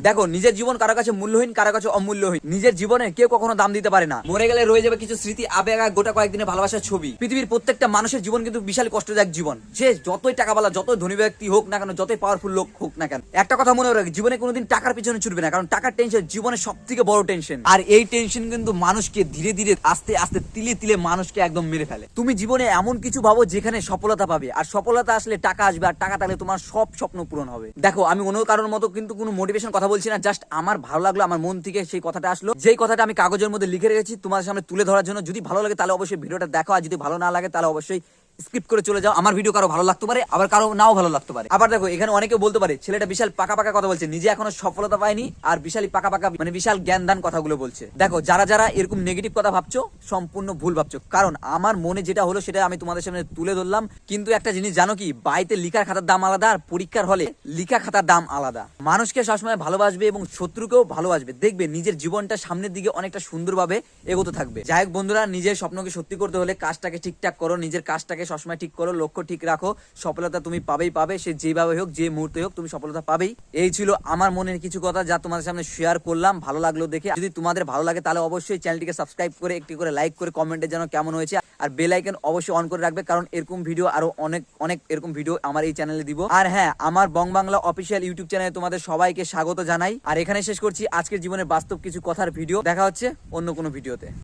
দেখো, নিজের জীবন কারো কাছে মূল্যহীন, কারো কাছে অমূল্যহীন। নিজের জীবনে কেউ কখনো দাম দিতে পারে না। মরে গেলে রয়ে যাবে কিছু স্মৃতি, আবেগ আর গোটা কয়েকদিনের ভালোবাসার ছবি। পৃথিবীর প্রত্যেকটা মানুষের জীবন কিন্তু বিশাল কষ্টদায়ক জীবন। যে যতই টাকাওয়ালা, যতই ধনী ব্যক্তি হোক না কেন, যতই পাওয়ারফুল লোক হোক না কেন, একটা কথা মনে রাখবে, জীবনে কোনোদিন টাকার পিছনে ছুটবে না। কারণ টাকার টেনশন জীবনের সব থেকে বড় টেনশন। আর এই টেনশন কিন্তু মানুষকে ধীরে ধীরে, আস্তে আস্তে, তিলে তিলে মানুষকে একদম মেরে ফেলে। তুমি জীবনে এমন কিছু ভাবো যেখানে সফলতা পাবে, আর সফলতা আসলে টাকা আসবে, আর টাকা থাকলে তোমার সব স্বপ্ন পূরণ হবে। দেখো, আমি অন্য কারোর মতো কিন্তু কোনো মোটিভেশন কথা বলছি না, জাস্ট আমার ভালো লাগলো, আমার মন থেকে সেই কথাটা আসলো, যেই কথাটা আমি কাগজের মধ্যে লিখে রেখেছি তোমাদের সামনে তুলে ধরার জন্য। যদি ভালো লাগে তাহলে অবশ্যই ভিডিওটা দেখো, আর যদি ভালো না লাগে তাহলে অবশ্যই স্কিপ করে চলে যাও। আমার ভিডিও কারো ভালো লাগতে পারে, আবার কারো নাও ভালো লাগতে পারে। আবার দেখো, এখানে অনেকে বলতে পারে ছেলেটা বিশাল পাকা পাকা কথা বলছে, নিজে এখনো সফলতা পায়নি, আর বিশালই পাকা পাকা মানে বিশাল জ্ঞান দান কথাগুলো বলছে। দেখো, যারা যারা এরকম নেগেটিভ কথা ভাবছো, সম্পূর্ণ ভুল ভাবছো। কারণ আমার মনে যেটা হলো সেটা আমি তোমাদের সামনে তুলে ধরলাম। কিন্তু একটা জিনিস জানো কি, বাড়িতে লিখার খাতার দাম আলাদা, আর পরীক্ষার হলে লিখা খাতার দাম আলাদা। মানুষকে সবসময় ভালোবাসবে এবং শত্রুকেও ভালোবাসবে, দেখবে নিজের জীবনটা সামনের দিকে অনেকটা সুন্দরভাবে এগোতে থাকবে। যাই হোক বন্ধুরা, নিজের স্বপ্নকে সত্যি করতে হলে কাজটাকে ঠিকঠাক করো, নিজের কাজটাকে সবসময় ঠিক করো, লক্ষ্য ঠিক রাখো, সফলতা তুমি পাবেই পাবে। সে যেভাবে হোক, যে মুহূর্তে হোক, তুমি সফলতা পাবেই। এই ছিল আমার মনের কিছু কথা, যা তোমাদের সামনে শেয়ার করলাম। ভালো লাগলো দেখে। যদি তোমাদের ভালো লাগে তাহলে অবশ্যই চ্যানেলটিকে সাবস্ক্রাইব করে, একটি করে লাইক করে, কমেন্টে যেন কেমন হয়েছে, আর বেল আইকন অবশ্যই অন করে রাখবে, কারণ এরকম ভিডিও আরো অনেক অনেক এরকম ভিডিও আমার এই চ্যানেলে দিব। আর হ্যাঁ, আমার বং বাংলা অফিসিয়াল ইউটিউব চ্যানেলে তোমাদের সবাইকে স্বাগত জানাই। আর এখানে শেষ করছি আজকের জীবনের বাস্তব কিছু কথার ভিডিও। দেখা হচ্ছে অন্য কোনো ভিডিওতে।